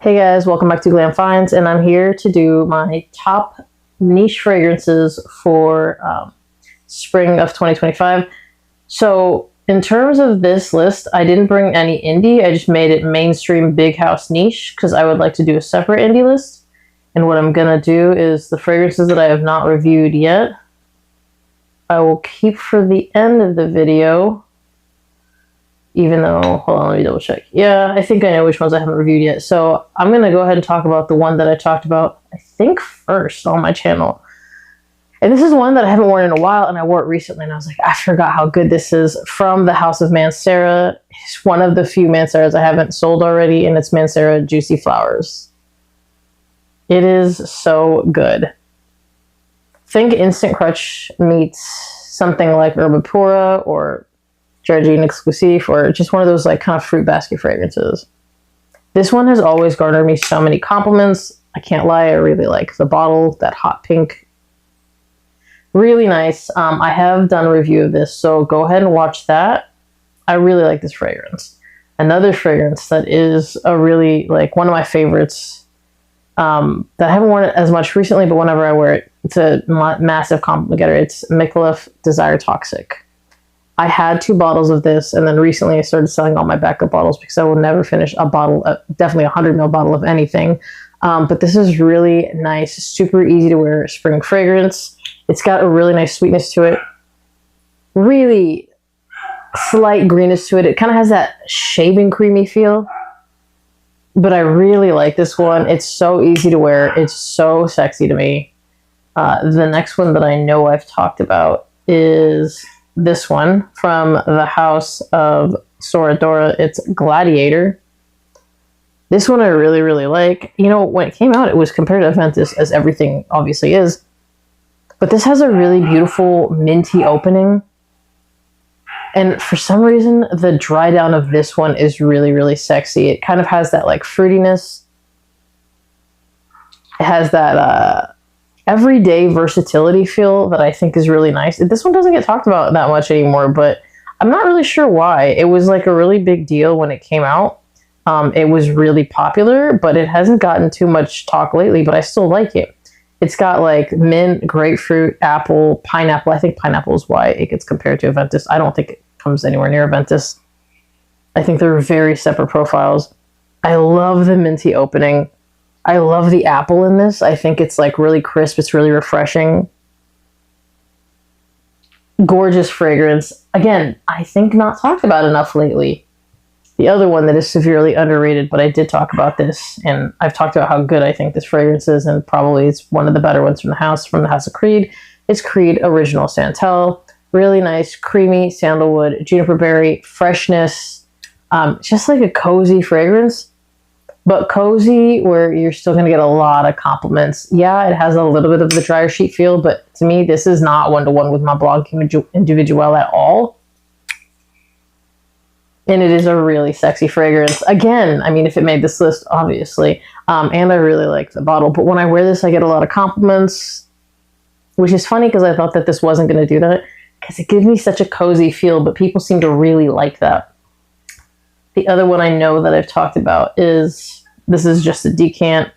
Hey guys, welcome back to Glam Finds, and I'm here to do my top niche fragrances for spring of 2025. So in terms of this list, I didn't bring any indie. I just made it mainstream big house niche because I would like to do a separate indie list. And what I'm gonna do is the fragrances that I have not reviewed yet, I will keep for the end of the video. Even though, hold on, let me double check. Yeah, I think I know which ones I haven't reviewed yet. So I'm going to go ahead and talk about the one that I talked about, I think, first on my channel. And this is one that I haven't worn in a while, and I wore it recently, and I was like, I forgot how good this is. From the house of Mancera. It's one of the few Manceras I haven't sold already, and it's Mancera Juicy Flowers. It is so good. Think Instant Crutch meets something like Herba Pura or Jardin Exclusive, or just one of those like kind of fruit basket fragrances. This one has always garnered me so many compliments. I can't lie, I really like the bottle, that hot pink. Really nice. I have done a review of this, so go ahead and watch that. I really like this fragrance. Another fragrance that is a really, like, one of my favorites that I haven't worn it as much recently, but whenever I wear it, it's a massive compliment getter. It's Micallef DesirToxic. I had 2 bottles of this, and then recently I started selling all my backup bottles because I will never finish a bottle, definitely a 100 ml bottle of anything. But this is really nice, super easy to wear spring fragrance. It's got a really nice sweetness to it. Really slight greenness to it. It kind of has that shaving creamy feel. But I really like this one. It's so easy to wear. It's so sexy to me. The next one that I know I've talked about is this one from the house of Sora, Dora. It's Gladiator. This one I really, really like. You know, when it came out, it was compared to Aventus, as everything obviously is. But this has a really beautiful minty opening. And for some reason, the dry down of this one is really, really sexy. It kind of has that like fruitiness. It has that everyday versatility feel that I think is really nice. This one doesn't get talked about that much anymore, but I'm not really sure why. It was like a really big deal when it came out. It was really popular, but it hasn't gotten too much talk lately, but I still like it. It's got like mint, grapefruit, apple, pineapple. I think pineapple is why it gets compared to Aventus. I don't think it comes anywhere near Aventus. I think they're very separate profiles. I love the minty opening. I love the apple in this. I think it's like really crisp. It's really refreshing. Gorgeous fragrance. Again, I think not talked about enough lately. The other one that is severely underrated, but I did talk about this, and I've talked about how good I think this fragrance is, and probably it's one of the better ones from the house of Creed. It's Creed Original Santal. Really nice, creamy sandalwood, juniper berry, freshness. Just like a cozy fragrance. But cozy where you're still going to get a lot of compliments. Yeah, it has a little bit of the dryer sheet feel, but to me, this is not one-to-one with my blog individual at all. And it is a really sexy fragrance. Again, I mean, if it made this list, obviously. And I really like the bottle. But when I wear this, I get a lot of compliments, which is funny because I thought that this wasn't going to do that because it gives me such a cozy feel, but people seem to really like that. The other one I know that I've talked about is, this is just a decant.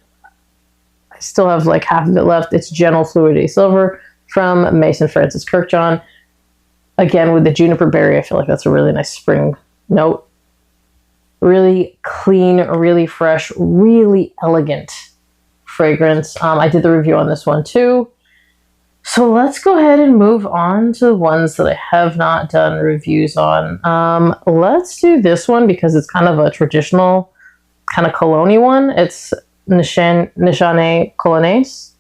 I still have like half of it left. It's Gentle Fluidity Silver from Mason Francis Kirkjohn. Again, with the juniper berry, I feel like that's a really nice spring note. Really clean, really fresh, really elegant fragrance. I did the review on this one too. So let's go ahead and move on to the ones that I have not done reviews on. Let's do this one because it's kind of a traditional kind of cologne one. It's Nishane Colognise.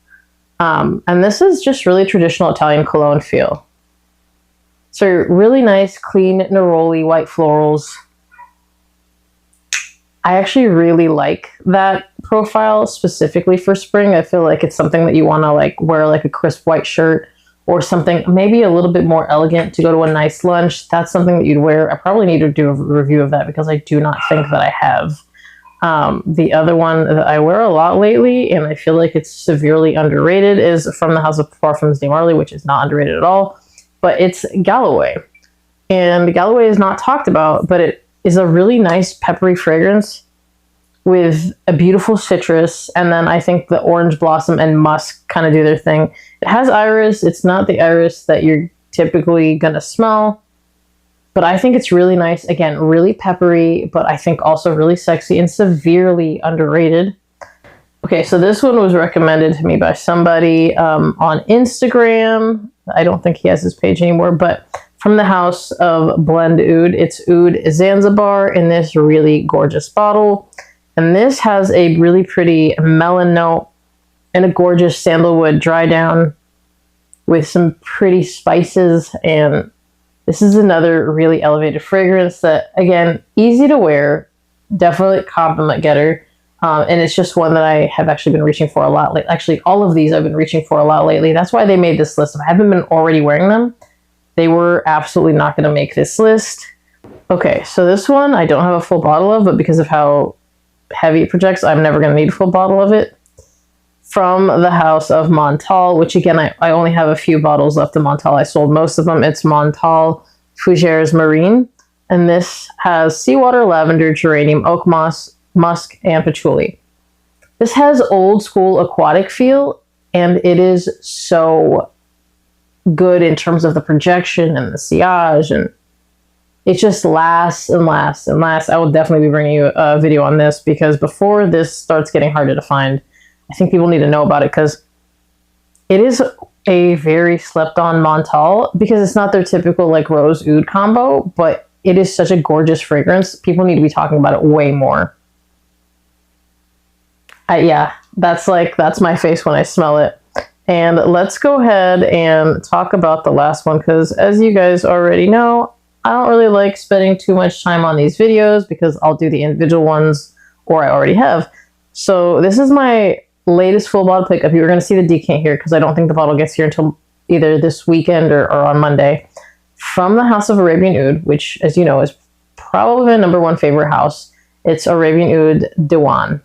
And this is just really traditional Italian cologne feel. So really nice, clean, neroli, white florals. I actually really like that profile specifically for spring. I feel like it's something that you want to like wear like a crisp white shirt or something maybe a little bit more elegant to go to a nice lunch. That's something that you'd wear. I probably need to do a review of that because I do not think that I have. The other one that I wear a lot lately, and I feel like it's severely underrated, is from the house of Parfums de Marly, which is not underrated at all, but it's Galloway. And Galloway is not talked about, but it is a really nice peppery fragrance. with a beautiful citrus, and then I think the orange blossom and musk kind of do their thing. It has iris. It's not the iris that you're typically gonna smell, but I think it's really nice. Again, really peppery, but I think also really sexy and severely underrated. Okay, so this one was recommended to me by somebody on Instagram. I don't think he has his page anymore, but from the house of Blend Oud. It's Oud Zanzibar in this really gorgeous bottle. And this has a really pretty melon note and a gorgeous sandalwood dry down with some pretty spices. And this is another really elevated fragrance that, again, easy to wear, definitely compliment getter. And it's just one that I have actually been reaching for a lot lately. Actually, all of these I've been reaching for a lot lately. That's why they made this list. If I haven't been already wearing them, they were absolutely not going to make this list. Okay, so this one I don't have a full bottle of, but because of how heavy it projects, I'm never going to need a full bottle of it. From the house of Montale, which again, I only have a few bottles left of Montale. I sold most of them. It's Montale Fougeres Marine. And this has seawater, lavender, geranium, oak moss, musk, and patchouli. This has old school aquatic feel, and it is so good in terms of the projection and the sillage, and it just lasts and lasts and lasts. I will definitely be bringing you a video on this, because before this starts getting harder to find, I think people need to know about it, because it is a very slept on Montale, because it's not their typical like rose oud combo, but it is such a gorgeous fragrance. People need to be talking about it way more. Yeah, that's my face when I smell it. And let's go ahead and talk about the last one, because as you guys already know, I don't really like spending too much time on these videos because I'll do the individual ones, or I already have. So this is my latest full bottle pickup. You're going to see the decant here because I don't think the bottle gets here until either this weekend or on Monday. From the house of Arabian Oud, which, as you know, is probably my #1 favorite house. It's Arabian Oud Diwan.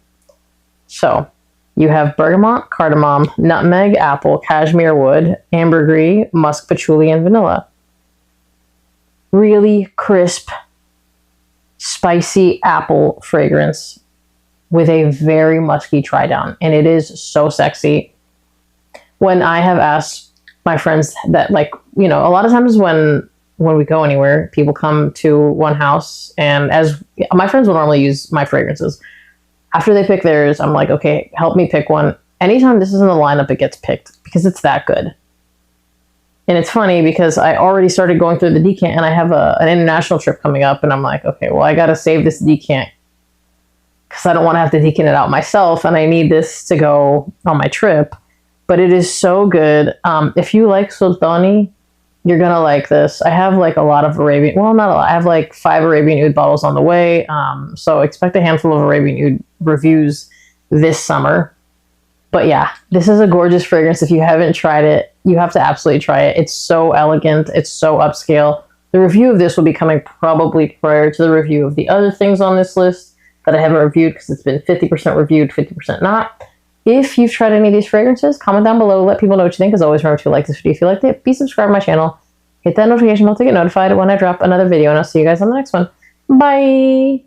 So you have bergamot, cardamom, nutmeg, apple, cashmere wood, ambergris, musk, patchouli, and vanilla. Really crisp, spicy apple fragrance with a very musky dry down. And it is so sexy. When I have asked my friends that, like, you know, a lot of times when we go anywhere, people come to one house, and as my friends will normally use my fragrances. After they pick theirs, I'm like, okay, help me pick one. Anytime this is in the lineup, it gets picked because it's that good. And it's funny because I already started going through the decant, and I have an international trip coming up, and I'm like, okay, well, I got to save this decant because I don't want to have to decant it out myself, and I need this to go on my trip. But it is so good. If you like Sultani, you're going to like this. I have like a lot of Arabian, well, not a lot. I have like 5 Arabian Oud bottles on the way. So expect a handful of Arabian Oud reviews this summer. But yeah, this is a gorgeous fragrance. If you haven't tried it, you have to absolutely try it. It's so elegant. It's so upscale. The review of this will be coming probably prior to the review of the other things on this list that I haven't reviewed, because it's been 50% reviewed, 50% not. If you've tried any of these fragrances, comment down below. Let people know what you think. As always, remember to like this video if you liked it. Be subscribed to my channel. Hit that notification bell to get notified when I drop another video. And I'll see you guys on the next one. Bye!